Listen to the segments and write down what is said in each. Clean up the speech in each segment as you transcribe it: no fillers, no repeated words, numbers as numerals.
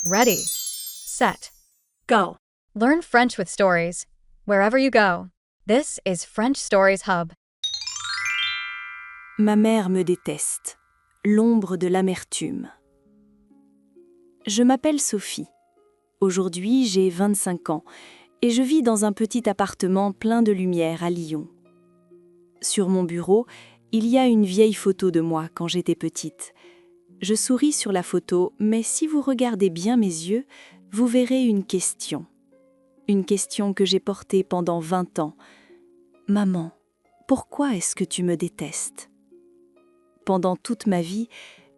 Ready, set, Go. learn French with stories, wherever you go. This is French Stories Hub. Ma mère me déteste. L'ombre de l'amertume. Je m'appelle Sophie. Aujourd'hui, j'ai 25 ans et je vis dans un petit appartement plein de lumière à Lyon. Sur mon bureau, il y a une vieille photo de moi quand j'étais petite. Je souris sur la photo, mais si vous regardez bien mes yeux, vous verrez une question. Une question que j'ai portée pendant 20 ans. Maman, pourquoi est-ce que tu me détestes ? Pendant toute ma vie,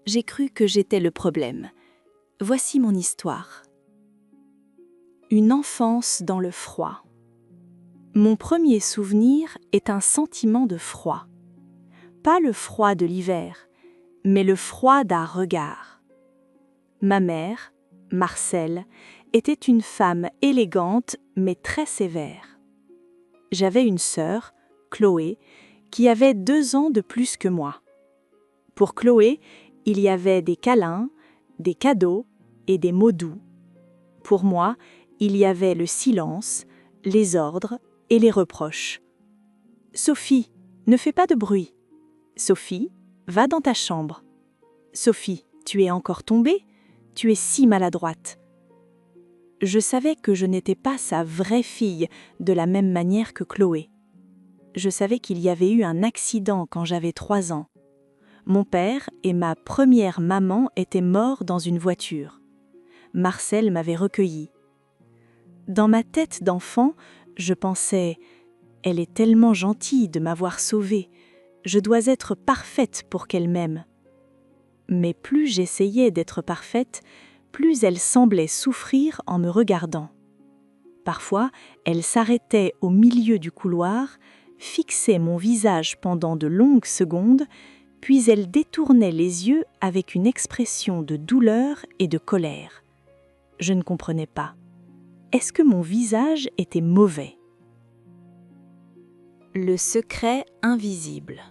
j'ai cru que j'étais le problème. Voici mon histoire. Une enfance dans le froid. Mon premier souvenir est un sentiment de froid. Pas le froid de l'hiver, mais le froid d'un regard. Ma mère, Marcelle, était une femme élégante mais très sévère. J'avais une sœur, Chloé, qui avait 2 ans de plus que moi. Pour Chloé, il y avait des câlins, des cadeaux et des mots doux. Pour moi, il y avait le silence, les ordres et les reproches. « Sophie, ne fais pas de bruit. Sophie, va dans ta chambre. Sophie, tu es encore tombée? Tu es si maladroite. » Je savais que je n'étais pas sa vraie fille de la même manière que Chloé. Je savais qu'il y avait eu un accident quand j'avais 3 ans. Mon père et ma première maman étaient morts dans une voiture. Marcel m'avait recueillie. Dans ma tête d'enfant, je pensais « Elle est tellement gentille de m'avoir sauvée. Je dois être parfaite pour qu'elle m'aime. » Mais plus j'essayais d'être parfaite, plus elle semblait souffrir en me regardant. Parfois, elle s'arrêtait au milieu du couloir, fixait mon visage pendant de longues secondes, puis elle détournait les yeux avec une expression de douleur et de colère. Je ne comprenais pas. Est-ce que mon visage était mauvais ? Le secret invisible.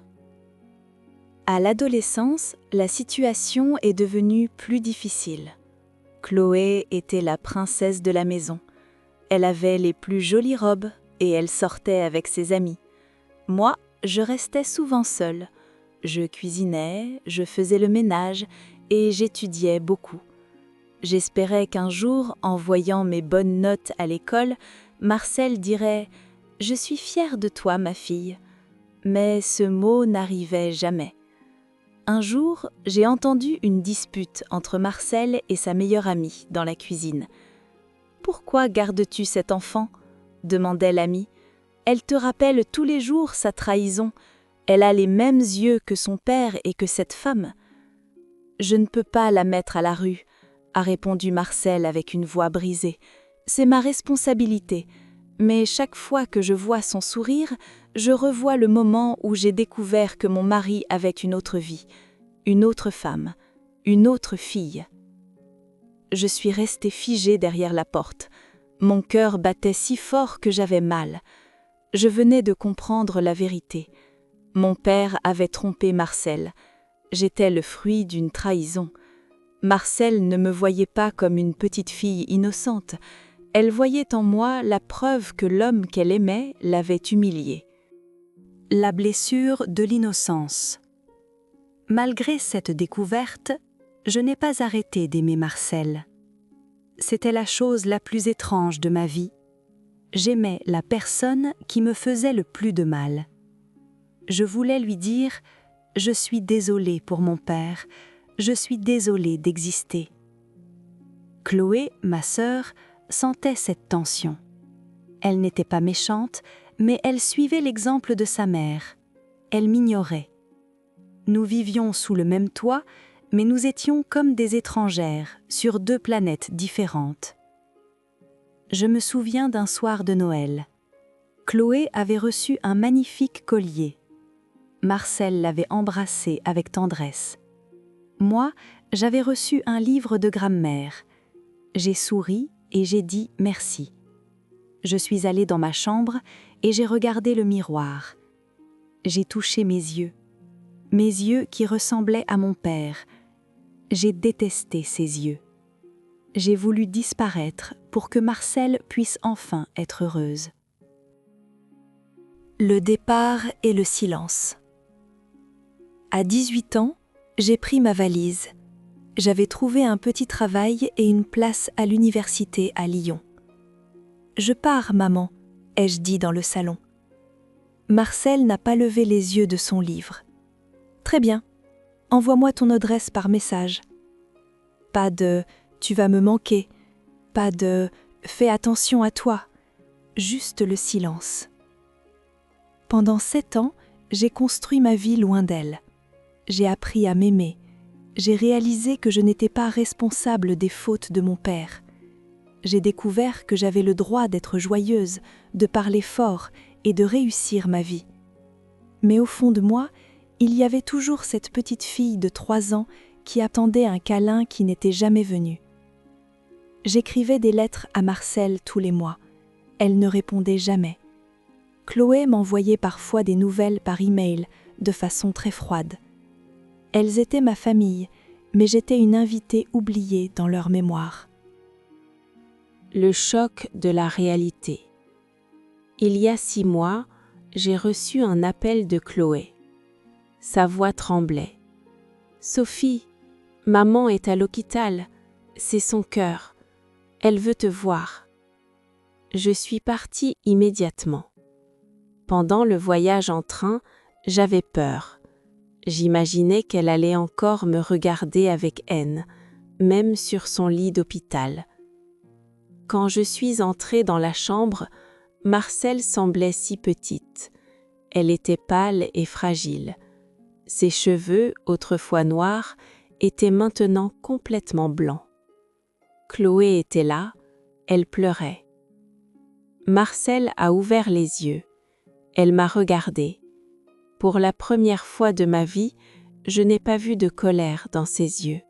À l'adolescence, la situation est devenue plus difficile. Chloé était la princesse de la maison. Elle avait les plus jolies robes et elle sortait avec ses amis. Moi, je restais souvent seule. Je cuisinais, je faisais le ménage et j'étudiais beaucoup. J'espérais qu'un jour, en voyant mes bonnes notes à l'école, Marcel dirait « Je suis fière de toi, ma fille ». Mais ce mot n'arrivait jamais. Un jour, j'ai entendu une dispute entre Marcel et sa meilleure amie dans la cuisine. « Pourquoi gardes-tu cet enfant ?» demandait l'amie. « Elle te rappelle tous les jours sa trahison. Elle a les mêmes yeux que son père et que cette femme. »« Je ne peux pas la mettre à la rue, » a répondu Marcel avec une voix brisée. « C'est ma responsabilité. Mais chaque fois que je vois son sourire, je revois le moment où j'ai découvert que mon mari avait une autre vie, une autre femme, une autre fille. » Je suis restée figée derrière la porte. Mon cœur battait si fort que j'avais mal. Je venais de comprendre la vérité. Mon père avait trompé Marcel. J'étais le fruit d'une trahison. Marcel ne me voyait pas comme une petite fille innocente. Elle voyait en moi la preuve que l'homme qu'elle aimait l'avait humiliée. La blessure de l'innocence. Malgré cette découverte, je n'ai pas arrêté d'aimer Marcel. C'était la chose la plus étrange de ma vie. J'aimais la personne qui me faisait le plus de mal. Je voulais lui dire « Je suis désolée pour mon père, je suis désolée d'exister. » Chloé, ma sœur, sentait cette tension. Elle n'était pas méchante, mais elle suivait l'exemple de sa mère. Elle m'ignorait. Nous vivions sous le même toit, mais nous étions comme des étrangères sur 2 planètes différentes. Je me souviens d'un soir de Noël. Chloé avait reçu un magnifique collier. Marcel l'avait embrassé avec tendresse. Moi, j'avais reçu un livre de grammaire. J'ai souri et j'ai dit merci. Je suis allée dans ma chambre et j'ai regardé le miroir. J'ai touché mes yeux qui ressemblaient à mon père. J'ai détesté ces yeux. J'ai voulu disparaître pour que Marcel puisse enfin être heureuse. Le départ et le silence. À 18 ans, j'ai pris ma valise. J'avais trouvé un petit travail et une place à l'université à Lyon. « Je pars, maman », ai-je dit dans le salon. Marcel n'a pas levé les yeux de son livre. « Très bien, envoie-moi ton adresse par message. » Pas de « tu vas me manquer », pas de « fais attention à toi », juste le silence. Pendant 7 ans, j'ai construit ma vie loin d'elle. J'ai appris à m'aimer. J'ai réalisé que je n'étais pas responsable des fautes de mon père. J'ai découvert que j'avais le droit d'être joyeuse, de parler fort et de réussir ma vie. Mais au fond de moi, il y avait toujours cette petite fille de 3 ans qui attendait un câlin qui n'était jamais venu. J'écrivais des lettres à Marcel tous les mois. Elle ne répondait jamais. Chloé m'envoyait parfois des nouvelles par email de façon très froide. Elles étaient ma famille, mais j'étais une invitée oubliée dans leur mémoire. Le choc de la réalité. Il y a 6 mois, j'ai reçu un appel de Chloé. Sa voix tremblait. « Sophie, maman est à l'hôpital, c'est son cœur. Elle veut te voir. » Je suis partie immédiatement. Pendant le voyage en train, j'avais peur. J'imaginais qu'elle allait encore me regarder avec haine, même sur son lit d'hôpital. Quand je suis entrée dans la chambre, Marcel semblait si petite. Elle était pâle et fragile. Ses cheveux, autrefois noirs, étaient maintenant complètement blancs. Chloé était là, elle pleurait. Marcel a ouvert les yeux. Elle m'a regardée. Pour la première fois de ma vie, je n'ai pas vu de colère dans ses yeux.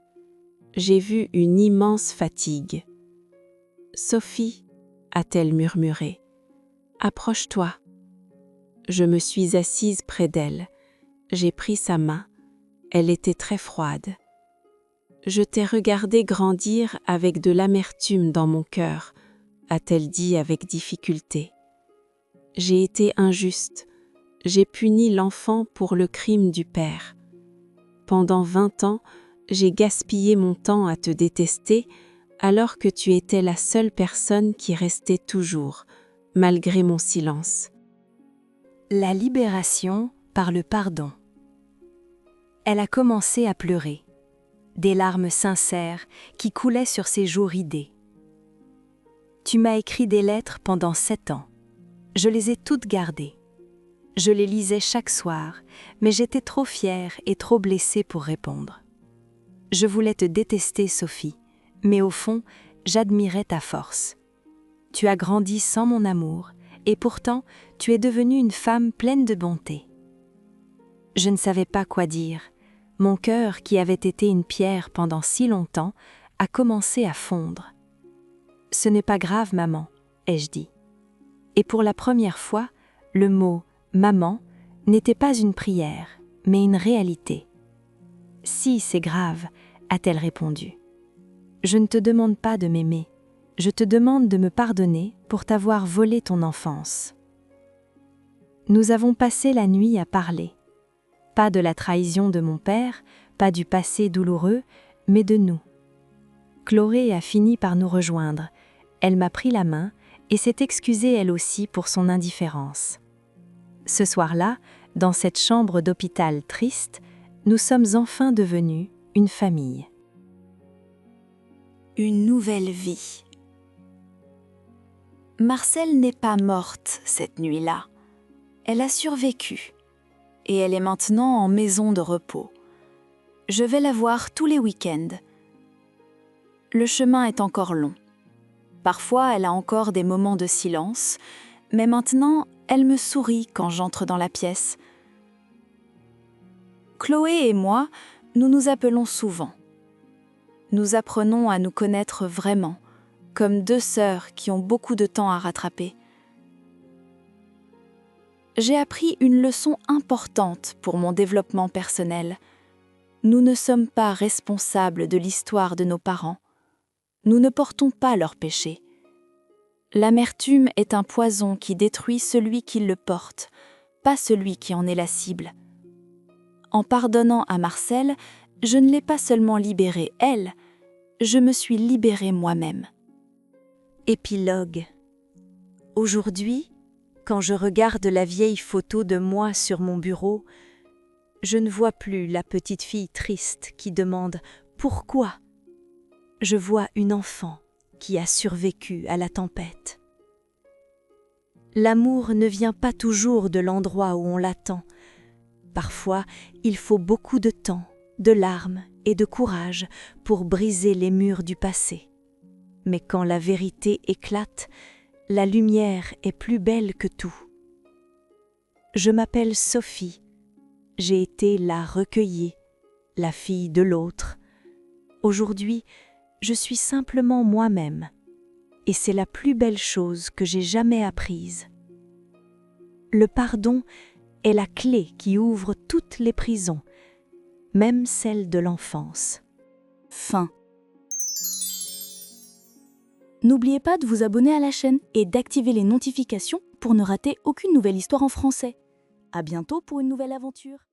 J'ai vu une immense fatigue. « Sophie, » a-t-elle murmuré, « approche-toi. » Je me suis assise près d'elle. J'ai pris sa main. Elle était très froide. Je t'ai regardé grandir avec de l'amertume dans mon cœur, a-t-elle dit avec difficulté. J'ai été injuste. J'ai puni l'enfant pour le crime du père. Pendant 20 ans, j'ai gaspillé mon temps à te détester alors que tu étais la seule personne qui restait toujours, malgré mon silence. La libération par le pardon. Elle a commencé à pleurer. Des larmes sincères qui coulaient sur ses joues ridées. Tu m'as écrit des lettres pendant 7 ans. Je les ai toutes gardées. Je les lisais chaque soir, mais j'étais trop fière et trop blessée pour répondre. Je voulais te détester, Sophie, mais au fond, j'admirais ta force. Tu as grandi sans mon amour, et pourtant, tu es devenue une femme pleine de bonté. Je ne savais pas quoi dire. Mon cœur, qui avait été une pierre pendant si longtemps, a commencé à fondre. « Ce n'est pas grave, maman », ai-je dit. Et pour la première fois, le mot « maman » n'était pas une prière, mais une réalité. « Si, c'est grave », a-t-elle répondu. « Je ne te demande pas de m'aimer, je te demande de me pardonner pour t'avoir volé ton enfance. » Nous avons passé la nuit à parler. Pas de la trahison de mon père, pas du passé douloureux, mais de nous. Chloé a fini par nous rejoindre. Elle m'a pris la main et s'est excusée elle aussi pour son indifférence. Ce soir-là, dans cette chambre d'hôpital triste, nous sommes enfin devenus une famille. Une nouvelle vie. Marcel n'est pas morte cette nuit-là. Elle a survécu. Et elle est maintenant en maison de repos. Je vais la voir tous les week-ends. Le chemin est encore long. Parfois, elle a encore des moments de silence, mais maintenant, elle me sourit quand j'entre dans la pièce. Chloé et moi, nous nous appelons souvent. Nous apprenons à nous connaître vraiment, comme 2 sœurs qui ont beaucoup de temps à rattraper. J'ai appris une leçon importante pour mon développement personnel. Nous ne sommes pas responsables de l'histoire de nos parents. nous ne portons pas leurs péchés. L'amertume est un poison qui détruit celui qui le porte, pas celui qui en est la cible. En pardonnant à Marcel, je ne l'ai pas seulement libérée, elle, je me suis libérée moi-même. Épilogue. Aujourd'hui, quand je regarde la vieille photo de moi sur mon bureau, je ne vois plus la petite fille triste qui demande « Pourquoi ?». Je vois une enfant qui a survécu à la tempête. L'amour ne vient pas toujours de l'endroit où on l'attend. Parfois, il faut beaucoup de temps, de larmes et de courage pour briser les murs du passé. Mais quand la vérité éclate, la lumière est plus belle que tout. Je m'appelle Sophie. J'ai été la recueillie, la fille de l'autre. Aujourd'hui, je suis simplement moi-même, et c'est la plus belle chose que j'ai jamais apprise. Le pardon est la clé qui ouvre toutes les prisons, même celle de l'enfance. Fin. N'oubliez pas de vous abonner à la chaîne et d'activer les notifications pour ne rater aucune nouvelle histoire en français. À bientôt pour une nouvelle aventure.